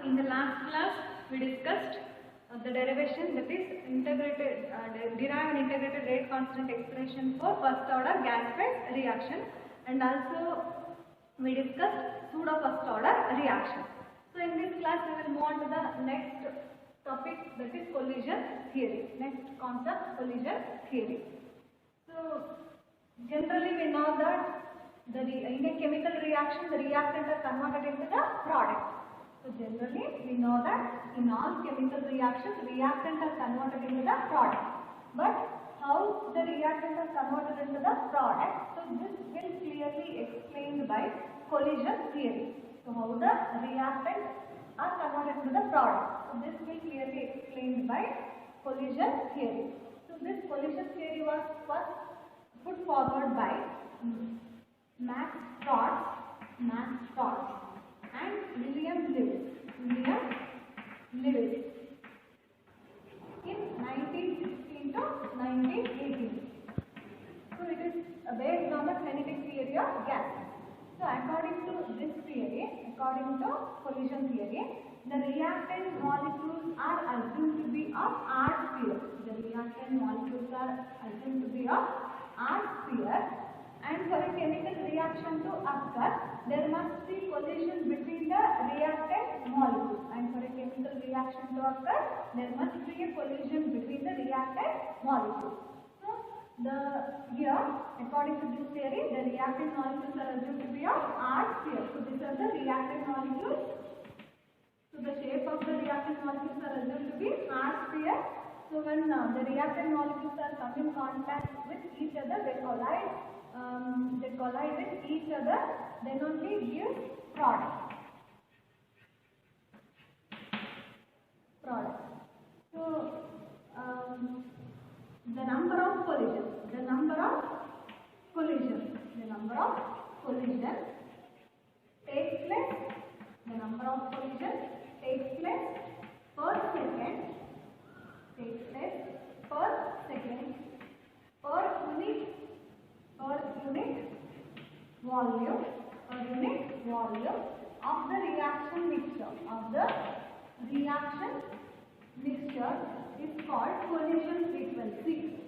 In the last class, we discussed the derivation, that is integrated, derived and integrated rate constant expression for first order gas phase reaction, and also we discussed pseudo first order reaction. So in this class, we will move on to the next topic, that is collision theory. Next concept, collision theory. So generally we know that in a chemical reaction, the reactant are converted into the product. So generally we know that in all chemical reactions, reactants are converted into the product. But how the reactants are converted into the product? So this will clearly explained by collision theory. So how the reactants are converted into the product? So this will clearly explained by collision theory. So this collision theory was first put forward by Max Strauss and William Lewis in 1916 to 1918. So it is based on the kinetic theory of gas. So according to this theory, according to collision theory, the reactant molecules are assumed to be of R sphere. The reactant molecules are assumed to be of R sphere, and for a chemical reaction to occur, there must be collision between the reactant molecules. And for a chemical reaction to occur, there must be a collision between the reactant molecules. So here, according to this theory, the reactant molecules are assumed to be of R sphere. So these are the reactant molecules. So the shape of the reactant molecules are assumed to be R sphere. So when the reactant molecules are come in contact with each other, they collide with each other, then only give product. So the number of collisions takes place. The number of collisions takes place per second. Per unit volume of the reaction mixture. Is called collision frequency.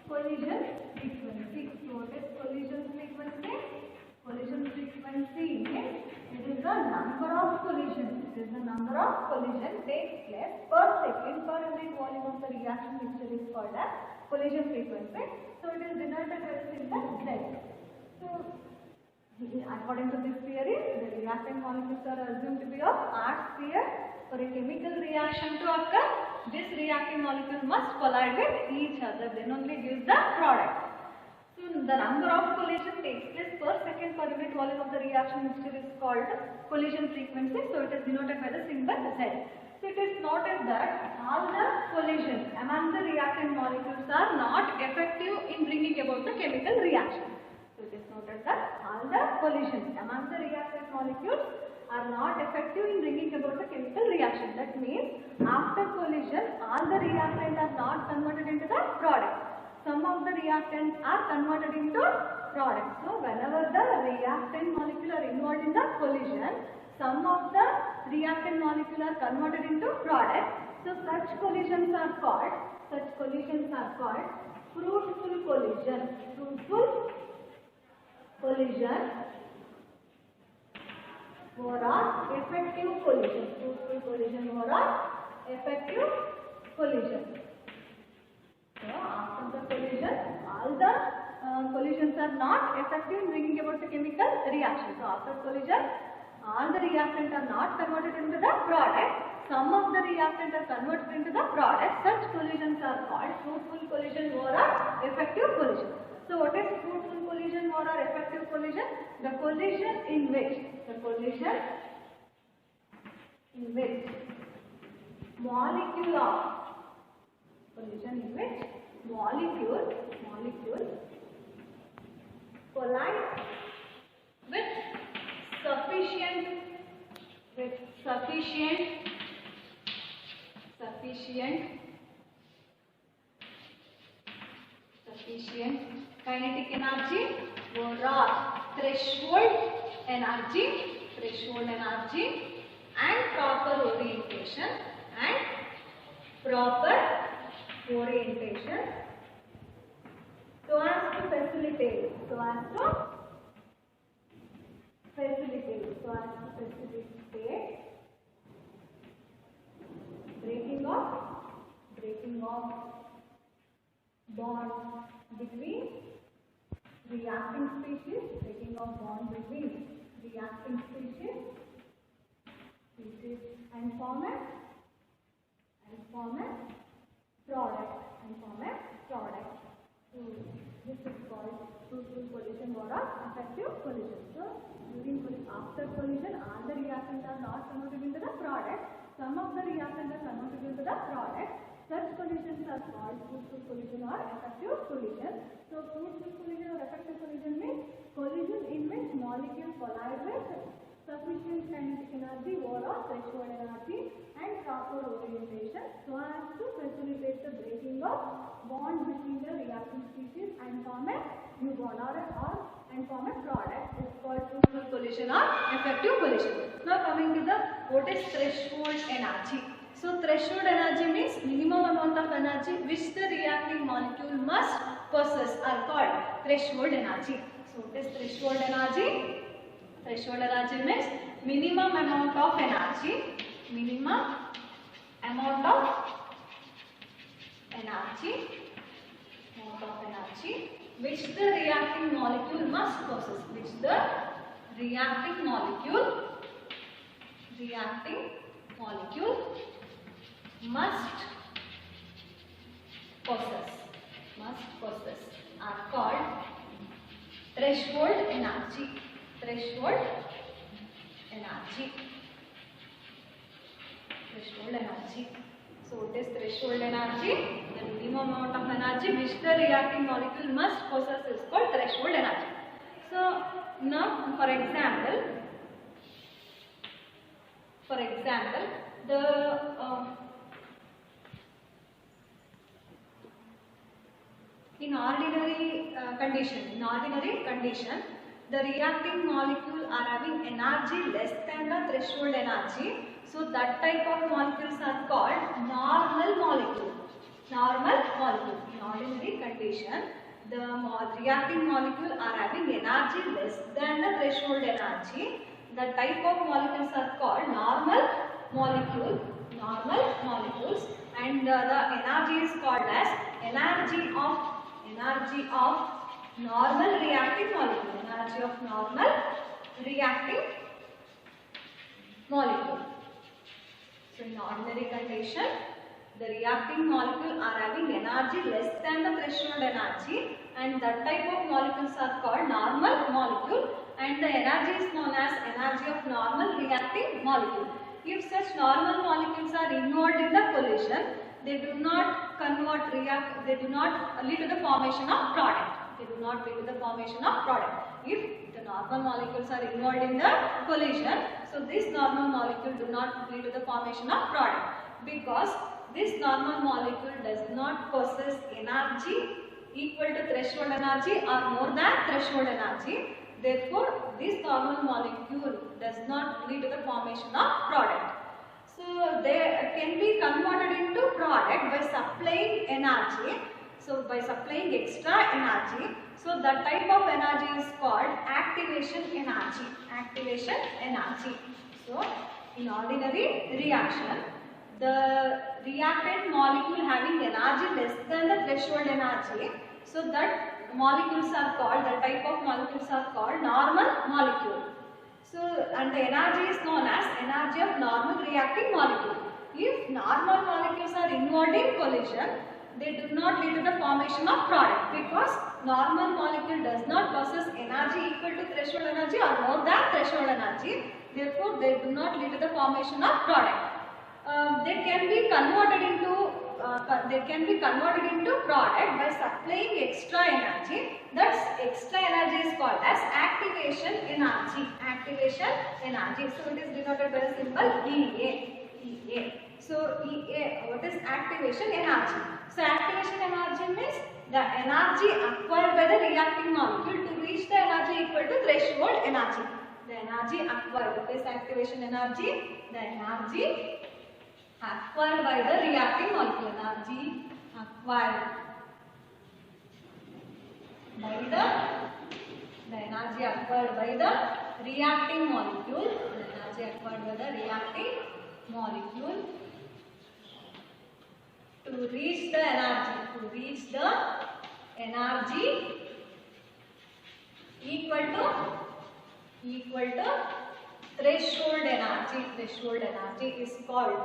Collision frequency. So what is collision frequency? Collision frequency means it is the number of collisions. Takes place per second per unit volume of the reaction mixture is called as collision frequency. So it is denoted by the symbol Z. So according to this theory, the reactant molecules are assumed to be of R sphere. For a chemical reaction to occur, this reacting molecule must collide with each other, then only gives the product. So the number of collision takes place per second per unit volume of the reaction mixture is called collision frequency. So it is denoted by the symbol Z. So it is noted that all the collisions among the reactant molecules are not effective in bringing about the chemical reaction. So it is noted that all the collisions among the reactant molecules are not effective in bringing about the chemical reaction. That means after collision, all the reactants are not converted into the product. Some of the reactants are converted into product. So whenever the reactant molecule are involved in the collision, some of the reactant molecule are converted into product. So such collisions are called fruitful collision. Or effective collision. So after the collision, all the collisions are not effective in bringing about the chemical reaction. So after collision, all the reactants are not converted into the product. Some of the reactants are converted into the product. Such collisions are called fruitful collision or effective collision. So what is fruitful collision or effective collision? The collision in which molecule collide with sufficient kinetic energy or threshold energy threshold energy and proper orientation and proper orientation so as to facilitate breaking of bond between reacting species, and form a product. So this is called fruitful collision or effective collision. So after collision, all the reactants are not converted into the product. Some of the reactants are converted into the product. Such collisions are called fruitful collision or effective collision. So fruitful collision or effective collision means collision in which molecules collide with sufficient kinetic energy or threshold energy and proper orientation so as to facilitate the breaking of bond between the reacting species and form a new bond and form a product. It's called fruitful collision or effective collision. Now coming to the what is threshold energy. So threshold energy means minimum amount of energy which the reacting molecule must possess are called threshold energy. So what is threshold energy? Threshold energy means minimum amount of energy which the reacting molecule must possess, must possess are called threshold energy. So what is threshold energy? The minimum amount of energy which the reacting molecule must possess is called threshold energy. So now for example the in ordinary condition, the reacting molecule are having energy less than the threshold energy. So that type of molecules are called normal molecule. In ordinary condition, the reacting molecule are having energy less than the threshold energy. The type of molecules are called normal molecules, and the energy is called as energy of normal reacting molecule. So in ordinary condition, the reacting molecule are having energy less than the threshold energy, and that type of molecules are called normal molecule, and the energy is known as energy of normal reacting molecule. If such normal molecules are involved in the collision, they do not lead to the formation of product. If the normal molecules are involved in the collision, so this normal molecule do not lead to the formation of product, because this normal molecule does not possess energy equal to threshold energy or more than threshold energy. Therefore, this normal molecule does not lead to the formation of product. So they can be converted into product by supplying energy. So by supplying extra energy. So that type of energy is called activation energy. So in ordinary reaction, the reactant molecule having energy less than the threshold energy. So that molecules are called, the type of molecules are called normal molecule. So and the energy is known as energy of normal reacting molecule. If normal molecules are involved in collision, they do not lead to the formation of product, because normal molecule does not possess energy equal to threshold energy or more than threshold energy. Therefore, they do not lead to the formation of product. They can be converted into product by supplying extra energy. That extra energy is called as activation energy. So it is denoted by the symbol EA. So EA, what is activation energy? So activation energy means the energy acquired by the reacting molecule to reach the energy equal to threshold energy. The energy acquired. What is activation energy? The energy acquired by the reacting molecule. Energy acquired by the energy acquired by the reacting molecule. The energy acquired by the reacting molecule to reach the energy equal to threshold energy. Threshold energy is called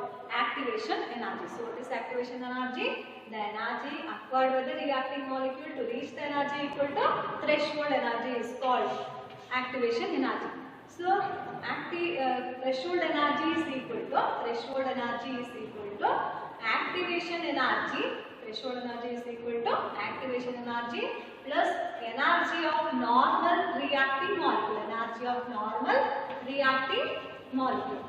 activation energy. So what is activation energy? The energy acquired by the reacting molecule to reach the energy equal to threshold energy is called activation energy. So threshold energy is equal to activation energy. Threshold energy is equal to activation energy plus energy of normal reacting molecule. Energy of normal reacting molecule.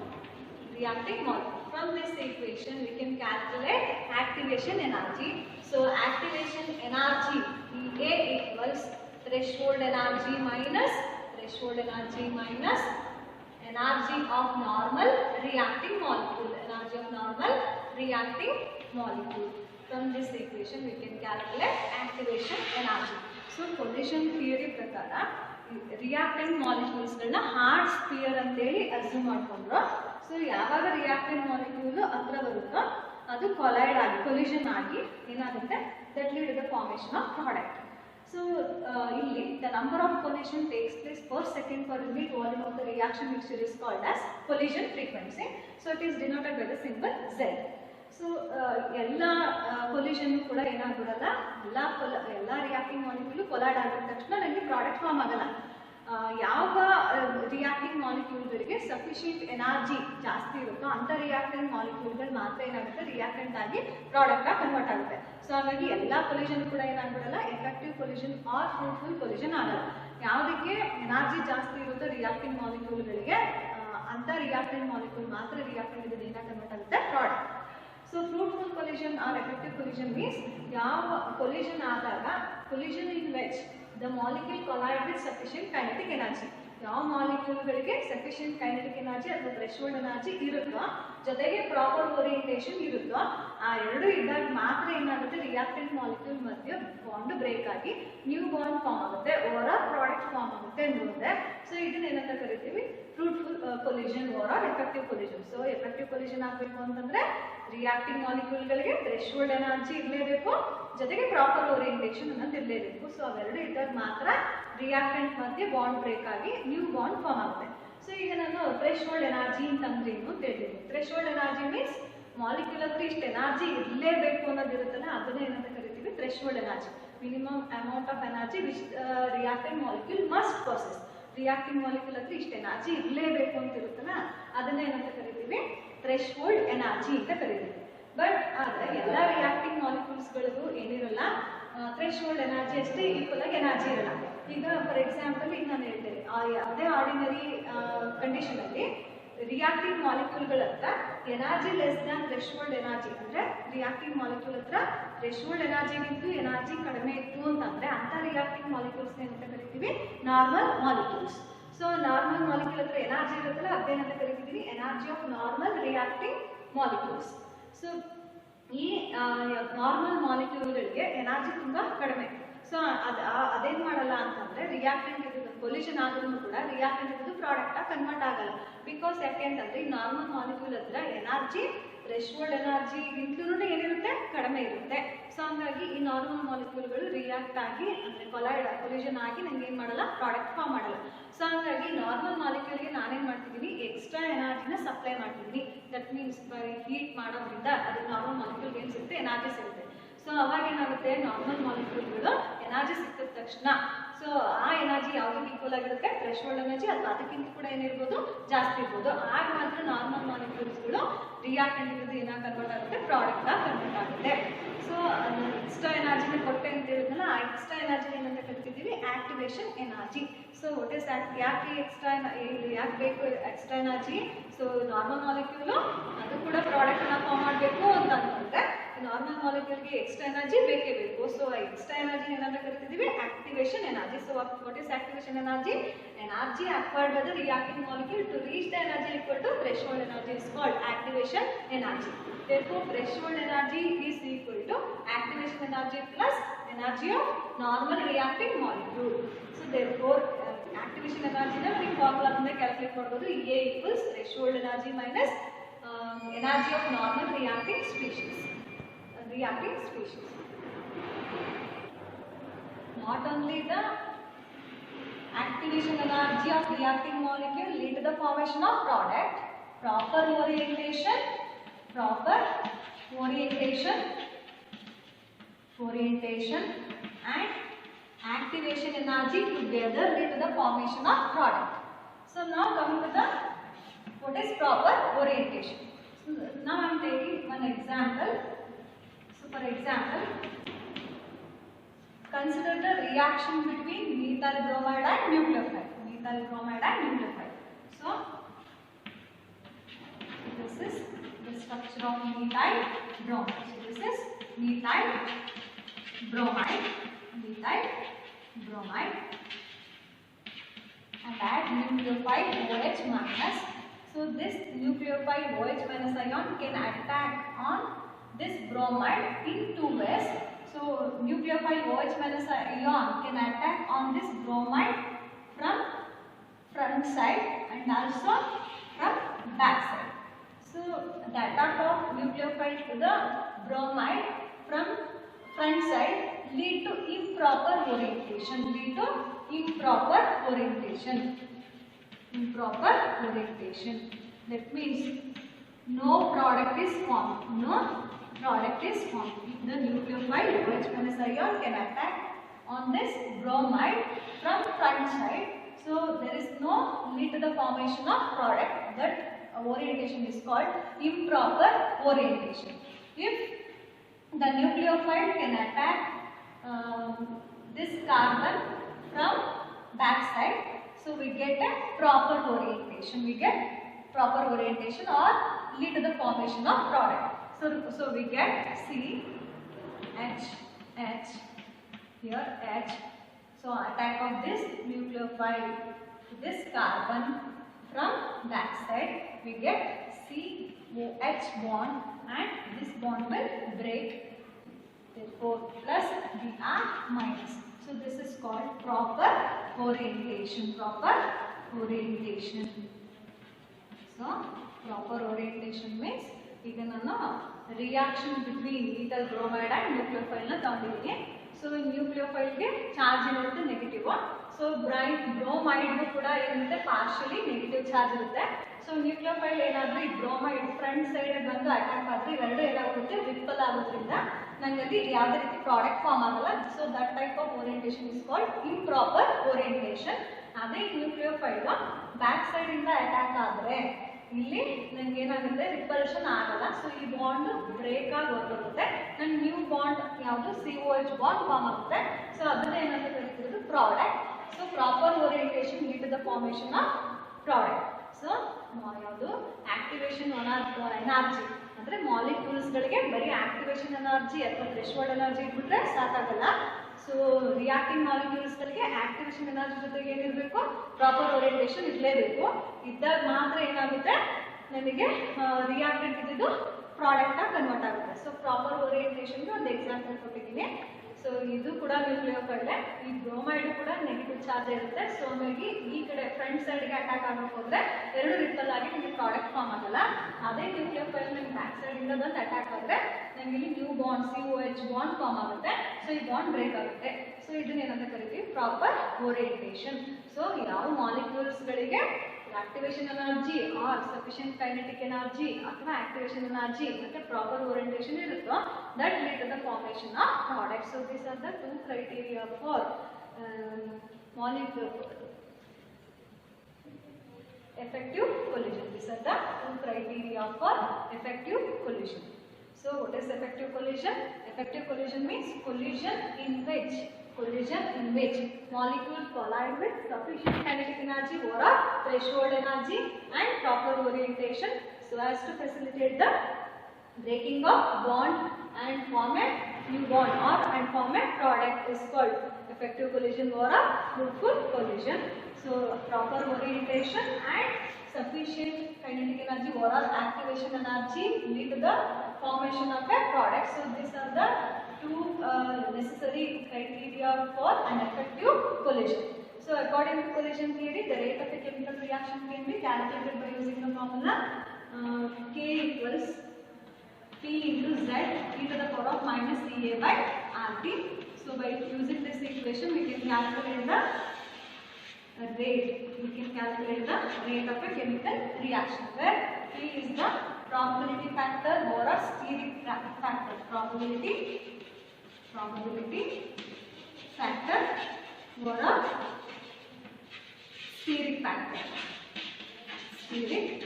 From this equation we can calculate activation energy. So activation energy EA equals threshold energy minus energy of normal reacting molecule. Energy of normal reacting molecule. From this equation we can calculate activation energy. So collision theory ಪ್ರಕಾರ reactant molecules ಗಳನ್ನ hard spear ಅಂತ ಹೇಳಿ assume ಮಾಡ್ಕೊಂಡ್ರು. So ಯಾವಾಗ reactant molecule ಹತ್ರ ಬರುತ್ತೋ ಅದು collision ಆಗಿ ಏನಾಗುತ್ತೆ, that lead to the formation of product. So ಇಲ್ಲಿ the number of collision takes place per second per unit volume of the reaction mixture is called as collision frequency. So it is denoted by the symbol Z. So ಎಲ್ಲ collision ಕೂಡ ಏನಾಗ್ಬಿಡಲ್ಲ, ಎಲ್ಲ reacting molecule collide ಆಗಿದ ತಕ್ಷಣ ನನಗೆ product form ಆಗಲ್ಲ. ಯಾವ reacting ಮಾಲಿಕ್ಯೂಲ್ಗಳಿಗೆ sufficient energy ಜಾಸ್ತಿ ಇರುತ್ತೋ ಅಂಥ ರಿಯಾಕ್ಟೆಂಟ್ ಮಾಲಿಕ್ಯೂಲ್ಗಳು ಮಾತ್ರ ಏನಾಗುತ್ತೆ, ರಿಯಾಕ್ಟೆಂಟ್ ಆಗಿ ಪ್ರಾಡಕ್ಟ್ ಆಗಿ ಕನ್ವರ್ಟ್ ಆಗುತ್ತೆ. ಸೊ ಹಾಗಾಗಿ ಎಲ್ಲ ಕೊಲಿಷನ್ ಕೂಡ ಏನಾಗ್ಬಿಡಲ್ಲ, effective collision or fruitful collision ಆಗಲ್ಲ. ಯಾವುದಕ್ಕೆ ಎನರ್ಜಿ ಜಾಸ್ತಿ ಇರುತ್ತೋ ರಿಯಾಕ್ಟಿಂಗ್ ಮಾಲಿಕ್ಯೂಲ್ಗಳಿಗೆ ಅಂಥ ರಿಯಾಕ್ಟೆಂಟ್ ಮಾಲಿಕ್ಯೂಲ್ ಮಾತ್ರ ರಿಯಾಕ್ಟೆಂಟ್ ಇದು ಏನಾಗಿ ಕನ್ವರ್ಟ್ ಆಗುತ್ತೆ, product. So fruitful collision or effective collision means ಯಾವ ಕೊಲಿಷನ್ ಆದಾಗ, collision in which the molecule collide with sufficient kinetic energy. ಯಾವ ಮಾಲಿಕ್ಯೂಲ್ಗಳಿಗೆ ಸಫಿಷಿಯಂಟ್ ಕೈನೆಟಿಕ್ ಎನರ್ಜಿ ಅಥವಾ ಥ್ರೆಶೋಲ್ಡ್ ಎನರ್ಜಿ ಇರುತ್ತೋ, ಜೊತೆಗೆ ಪ್ರಾಪರ್ ಓರಿಯಂಟೇಷನ್ ಇರುತ್ತೋ, ಆ ಎರಡು ಇದ್ದಾಗ ಮಾತ್ರ ಏನಾಗುತ್ತೆ, ರಿಯಾಕ್ಟೆಂಟ್ ಮಾಲಿಕ್ಯೂಲ್ ಮಧ್ಯೆ ಬಾಂಡ್ ಬ್ರೇಕ್ ಆಗಿ ನ್ಯೂ ಬಾಂಡ್ ಫಾರ್ಮ್ ಆಗುತ್ತೆ, ಓವರ್ ಪ್ರಾಡಕ್ಟ್ ಫಾರ್ಮ್ ಆಗುತ್ತೆ ಅನ್ನೋದೆ. ಸೊ ಇದನ್ನ ಏನಂತ ಕರಿತೀವಿ, fruitful collision over effective collision. So effective collision ಆಗಬೇಕು ಅಂತಂದ್ರೆ ರಿಯಾಕ್ಟಿಂಗ್ ಮಾಲಿಕ್ಯೂಲ್ಗಳಿಗೆ ಥ್ರೆಶೋಲ್ಡ್ ಎನರ್ಜಿ ಇರಲೇಬೇಕು, ಜೊತೆಗೆ ಪ್ರಾಪರ್ ಓರಿಯಂಟೇಷನ್ ಅನ್ನೋದು ಇರಲೇಬೇಕು. ಸೊ ಅವೆರಡು ಇದ್ದಾಗ ಮಾತ್ರ ರಿಯಾಕ್ಟೆಂಟ್ ಮಧ್ಯೆ ಬಾಂಡ್ ಬ್ರೇಕ್ ಆಗಿ ನ್ಯೂ ಬಾಂಡ್ ಫಾರ್ಮ್ ಆಗುತ್ತೆ. ಸೊ ಈಗ ನಾನು ಥ್ರೆಶೋಲ್ಡ್ ಎನರ್ಜಿ ಅಂತಂದ್ರೆ ಏನು ಅಂತ ಹೇಳಿದ್ದೀನಿ. ಥ್ರೆಶೋಲ್ಡ್ ಎನರ್ಜಿ ಮೀನ್ಸ್ ಮಾಲಿಕ್ಯೂಲ್ ಹತ್ರ ಇಷ್ಟು ಎನರ್ಜಿ ಇರಲೇಬೇಕು ಅನ್ನೋದಿರುತ್ತಲ್ಲ, ಅದನ್ನೇ ಏನಂತ ಕರಿತೀವಿ, threshold energy. Minimum amount of energy which reacting molecule must process. Reacting molecule ಹತ್ರ ಇಷ್ಟು ಎನರ್ಜಿ ಇರಲೇಬೇಕು ಅಂತ ಇರುತ್ತಲ್ಲ, ಅದನ್ನೇ ಏನಂತ ಕರಿತೀವಿ, ಥ್ರೆಶೋಲ್ಡ್ ಎನರ್ಜಿ ಅಂತ ಕರಿತೀವಿ. ಬಟ್ ಆದರೆ ಎಲ್ಲ ರಿಯಾಕ್ಟಿಂಗ್ ಮಾಲಿಕ್ಯೂಲ್ಸ್ಗಳಿಗೂ ಏನಿರಲ್ಲ, ಥ್ರೆಶೋಲ್ಡ್ ಎನರ್ಜಿ ಅಷ್ಟೇ ಈಕ್ವಲ್ ಆಗಿ ಎನರ್ಜಿ ಇರಲ್ಲ. ಈಗ ಫಾರ್ ಎಕ್ಸಾಂಪಲ್ ಈಗ ನಾನು ಹೇಳ್ತೇನೆ, ಯಾವುದೇ ಆರ್ಡಿನರಿ ಕಂಡೀಷನಲ್ಲಿ ರಿಯಾಕ್ಟಿಂಗ್ ಮಾಲಿಕ್ಯೂಲ್ಗಳ ಹತ್ರ energy less than threshold energy, ಅಂದರೆ ರಿಯಾಕ್ಟಿಂಗ್ ಮಾಲಿಕ್ಯೂಲ್ ಹತ್ರ ಥ್ರೆಶೋಲ್ಡ್ ಎನರ್ಜಿಗಿಂತೂ ಎನರ್ಜಿ ಕಡಿಮೆ ಇತ್ತು ಅಂತಂದರೆ ಅಂಥ ರಿಯಾಕ್ಟಿಂಗ್ ಮಾಲಿಕ್ಯೂಲ್ಸ್ ಏನಂತ ಕರಿತೀವಿ, normal molecules. So normal molecule ಹತ್ರ ಎನರ್ಜಿ ಇರುತ್ತಲ್ಲ, ಅದೇನಂತ ಕರಿತಿದ್ದೀವಿ, energy of normal reacting molecules. So ಈ ನಾರ್ಮಲ್ ಮಾಲಿಕ್ಯೂಲ್ಗಳಿಗೆ ಎನರ್ಜಿ ತುಂಬ ಕಡಿಮೆ. ಸೊ ಅದೇನು ಮಾಡಲ್ಲ ಅಂತಂದರೆ, ರಿಯಾಕ್ಟೆಂಟ್ ಇರೋದು ಕೊಲಿಷನ್ ಆದ್ರೂ ಕೂಡ ರಿಯಾಕ್ಟೆಂಟ್ ಇರೋದು ಪ್ರಾಡಕ್ಟ್ ಆಗಿ ಕನ್ವರ್ಟ್ ಆಗಲ್ಲ. ಬಿಕಾಸ್ ಯಾಕೆಂತಂದರೆ ಈ ನಾರ್ಮಲ್ ಮಾಲಿಕ್ಯೂಲ್ ಹತ್ರ ಎನರ್ಜಿ ಥ್ರೆಶೋಲ್ಡ್ ಎನರ್ಜಿಗಿಂತಲೂ ಏನಿರುತ್ತೆ, ಕಡಿಮೆ ಇರುತ್ತೆ. ಸೊ ಹಂಗಾಗಿ ಈ ನಾರ್ಮಲ್ ಮಾಲಿಕ್ಯೂಲ್ಗಳು ರಿಯಾಕ್ಟ್ ಆಗಿ ಅಂದರೆ ಕೊಲಿಷನ್ ಆಗಿ ನಂಗೆ ಏನು ಮಾಡಲ್ಲ, ಪ್ರಾಡಕ್ಟ್ ಫಾರ್ಮ್ ಮಾಡಲ್ಲ. ಸೊ ಹಂಗಾಗಿ ನಾರ್ಮಲ್ ಮಾಲಿಕ್ಯೂಲ್ಗೆ ನಾನೇನು ಮಾಡ್ತಿದ್ದೀನಿ, ಎಕ್ಸ್ಟ್ರಾ ಎನರ್ಜಿನ ಸಪ್ಲೈ ಮಾಡ್ತಿದ್ದೀನಿ. ದಟ್ ಮೀನ್ಸ್ ಬೈ ಹೀಟ್ ಮಾಡೋದ್ರಿಂದ ಅದು ನಾರ್ಮಲ್ ಮಾಲಿಕ್ಯೂಲ್ಗೆ ಏನು ಸಿಗುತ್ತೆ, ಎನರ್ಜಿ ಸಿಗುತ್ತೆ. ಸೊ ಅವಾಗ ಏನಾಗುತ್ತೆ, ನಾರ್ಮಲ್ ಮಾಲಿಕ್ಯೂಲ್ಗಳು ಎನರ್ಜಿ ಸಿಕ್ಕಿದ ತಕ್ಷಣ ಸೊ ಆ ಎನರ್ಜಿ ಯಾವುದಕ್ಕೆ ಈಕ್ವಲ್ ಆಗಿರುತ್ತೆ, ಥ್ರೆಶೋಲ್ಡ್ ಎನರ್ಜಿ, ಅದು ಅದಕ್ಕಿಂತ ಕೂಡ ಏನಿರ್ಬೋದು, ಜಾಸ್ತಿ ಇರ್ಬೋದು. ಆಗ ಮಾತ್ರ ನಾರ್ಮಲ್ ಮಾಲಿಕ್ಯೂಲ್ಸ್ಗಳು ರಿಯಾಕ್ಟೆಂಟ್ ಇರೋದು ಏನಾಗಿ ಕನ್ವರ್ಟ್ ಆಗುತ್ತೆ, ಪ್ರಾಡಕ್ಟ್ ಆಗಿ ಕನ್ವರ್ಟ್ ಆಗುತ್ತೆ. ಸೊ ಎಕ್ಸ್ಟ್ರಾ ಎನರ್ಜಿನ ಕೊಟ್ಟೆ ಅಂತ ಹೇಳಿದ್ನಲ್ಲ, ಆ ಎಕ್ಸ್ಟ್ರಾ ಎನರ್ಜಿ ಏನಂತ ಕರಿತಿದ್ದೀವಿ, activation energy. So what is ಯಾಕೆ ಯಾಕೆ ಬೇಕು extra energy? So normal molecule ಅದು ಕೂಡ ಪ್ರಾಡಕ್ಟ್ನ ಫಾರ್ಮ್ ಮಾಡಬೇಕು ಅಂತ ಅಂದ್ಕೊಂಡ್ರೆ ನಾರ್ಮಲ್ ಮಾಲಿಕ್ಯೂಲ್ಗೆ ಎಕ್ಸ್ಟ್ರಾ ಎನರ್ಜಿ ಬೇಕೇ ಬೇಕು. ಸೊ ಎಕ್ಸ್ಟ್ರಾ ಎನರ್ಜಿ ಏನಂತ ಕರಿತಿದ್ದೀವಿ, activation energy. So what is activation energy? Energy acquired by the reacting molecule to reach the energy equal to threshold energy is called activation energy. Therefore threshold energy is equal to activation energy plus energy of normal reacting molecule. So therefore activation energy na we formula inde calculate ಮಾಡಬಹುದು. A equals threshold energy minus energy of normal reacting species. Not only the activation energy of reacting molecule lead to the formation of product, proper orientation and activation energy together lead to the formation of product. So now coming to the what is proper orientation. So now I am taking one example. So for example, consider the reaction between methyl bromide and nucleophile. So this is the structure of methyl bromide. So this is methyl bromide and add nucleophile OH minus. So this nucleophile OH minus ion can attack on this bromide in two ways. So nucleophile OH minus ion can attack on this bromide from front side and also from back side. So the attack of nucleophile to the bromide from front side lead to improper orientation. That means no product is formed. If the nucleophile OH minus ion can attack on this bromide from front side, so there is no lead to the formation of product. That orientation is called improper orientation. If the nucleophile can attack this carbon from back side, so we get a proper orientation. Or lead to the formation of product. So we get C, H, here H. So attack of this nucleophile to this carbon from back side, we get COH bond and this bond will break. Therefore plus Br minus. So this is called proper orientation. So proper orientation means ಈಗ ನಾನು reaction between methyl bromide and nucleophile ನ ತಗೊಂಡಿದ್ದೀನಿ. So nucleophile ಗೆ charge ಇರುತ್ತೆ negative. So bromide ಕೂಡ ಏನಿರುತ್ತೆ partially negative charge ಇರುತ್ತೆ. So nucleophile ಏನಾದರೂ ಈ ಬ್ರೋಮೈಡ್ ಫ್ರಂಟ್ ಸೈಡ್ ಬಂದು ಅಟ್ಯಾಕ್ ಆದರೆ ಇವೆರಡು ಏನಾಗುತ್ತೆ ರಿಪಲ್ ಆಗೋದ್ರಿಂದ ನನಗೆ ಅಲ್ಲಿ ಯಾವುದೇ ರೀತಿ ಪ್ರಾಡಕ್ಟ್ ಫಾರ್ಮ್ ಆಗಲ್ಲ. So that type of orientation is called improper orientation. ಅದೇ nucleophile ಬ್ಯಾಕ್ ಸೈಡ್ ಇಂದ ಅಟ್ಯಾಕ್ ಆದರೆ ಇಲ್ಲಿ ನನಗೆ ಏನಾಗುತ್ತೆ ರಿಪಲ್ಷನ್ ಆಗಲ್ಲ. ಸೊ ಈ ಬಾಂಡ್ ಬ್ರೇಕ್ ಆಗಿ ಹೊರಟೋಗುತ್ತೆ. ನನ್ನ ನ್ಯೂ ಬಾಂಡ್ ಯಾವುದು COH ಬಾಂಡ್ ಫಾರ್ಮ್ ಆಗುತ್ತೆ. ಸೊ ಅದನ್ನ ಏನಂತ ಕರಿತಿರೋದು product. So proper orientation lead to the formation of product. So ಯಾವುದು ಆಕ್ಟಿವೇಶನ್ ಎನರ್ಜಿ ಅಂದ್ರೆ ಮಾಲಿಕ್ಯೂಲ್ಸ್ಗಳಿಗೆ ಬರೀ ಆಕ್ಟಿವೇಶನ್ ಎನರ್ಜಿ ಅಥವಾ ಥ್ರೆಶೋಲ್ಡ್ ಎನರ್ಜಿ ಇಟ್ಬಿಟ್ರೆ ಸಾಕಾಗಲ್ಲ. ಸೊ ರಿಯಾಕ್ಟಿಂಗ್ ಮಾಲಿಕ್ಯೂಲ್ಸ್ಗಳಿಗೆ ಆಕ್ಟಿವೇಶನ್ ಎನರ್ಜಿ ಜೊತೆಗೆ ಏನಿರಬೇಕು, ಪ್ರಾಪರ್ ಓರಿಯೆಂಟೇಷನ್ ಇರಲೇಬೇಕು. ಇದ್ದಾಗ ಮಾತ್ರ ಏನಾಗುತ್ತೆ ನನಗೆ ರಿಯಾಕ್ಟೆಂಟ್ ಇದ್ದಿದ್ದು ಪ್ರಾಡಕ್ಟ್ ಆಗಿ ಕನ್ವರ್ಟ್ ಆಗುತ್ತೆ. ಸೊ ಪ್ರಾಪರ್ ಓರಿಯೆಂಟೇಷನ್ಗೆ ಒಂದು ಎಕ್ಸಾಂಪಲ್ ಕೊಟ್ಟಿದ್ದೀನಿ. ಸೊ ಇದು ಕೂಡ nucleophile. ಈ ಬ್ರೋಮೈಡ್ ಕೂಡ ನೆಗೆಟಿವ್ ಚಾರ್ಜ್ ಇರುತ್ತೆ. ಸೊ ಹಾಗಾಗಿ ಈ ಕಡೆ ಫ್ರಂಟ್ ಸೈಡ್ಗೆ ಅಟ್ಯಾಕ್ ಆಗಕ್ಕೆ ಹೋದ್ರೆ ಎರಡು ರಿಪಲ್ ಆಗಿ ನಿಮಗೆ ಪ್ರಾಡಕ್ಟ್ ಫಾರ್ಮ್ ಆಗಲ್ಲ. ಅದೇ nucleophile ನಿಮ್ಗೆ ಬ್ಯಾಕ್ ಸೈಡ್ ಇಂದ ಬಂದು ಅಟ್ಯಾಕ್ ಆದರೆ ನಮಗೆ ಇಲ್ಲಿ new bond COH bond form ಆಗುತ್ತೆ. ಸೊ ಈ ಬಾಂಡ್ ಬ್ರೇಕ್ ಆಗುತ್ತೆ. ಸೊ ಇದನ್ನ ಏನಂತ ಕರಿತೀವಿ ಪ್ರಾಪರ್ ಓರಿಯೆಂಟೇಷನ್. ಸೊ ಯಾವ ಮಾಲಿಕ್ಯೂಲ್ಸ್ಗಳಿಗೆ activation energy or sufficient kinetic energy ಅಥವಾ activation energy ಮತ್ತೆ proper orientation ಇರುತ್ತೋ that lead to the formation of product. So these are the two criteria for molecule effective collision. These are the two criteria for effective collision. So what is effective collision? Effective collision means collision in which molecules collide with sufficient kinetic energy or threshold energy and proper orientation so as to facilitate the breaking of bond and form a new bond or and form a product is called effective collision or a fruitful collision. So proper orientation and sufficient kinetic energy or activation energy lead to the formation of a product. So these are the two necessary criteria for an effective collision. So according to collision theory, the rate of a chemical reaction can be calculated by using the formula K equals P into Z e to the power of minus Ca by Rt. So by using this equation, we can calculate the rate. We can calculate the rate of a chemical reaction, where P is the probability factor or a steric factor. Probability factor or a steric factor. Steric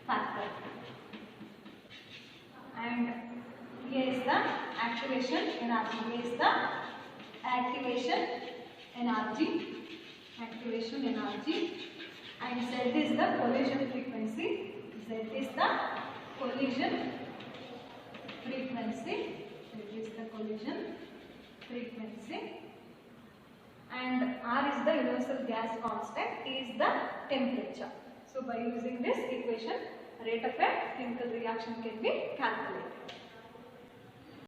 factor. And here is the activation energy. Here is the activation energy. And Z is the collision frequency. Z is the collision frequency. And R is the universal gas constant. T is the temperature. So by using this equation, rate of a chemical reaction can be calculated.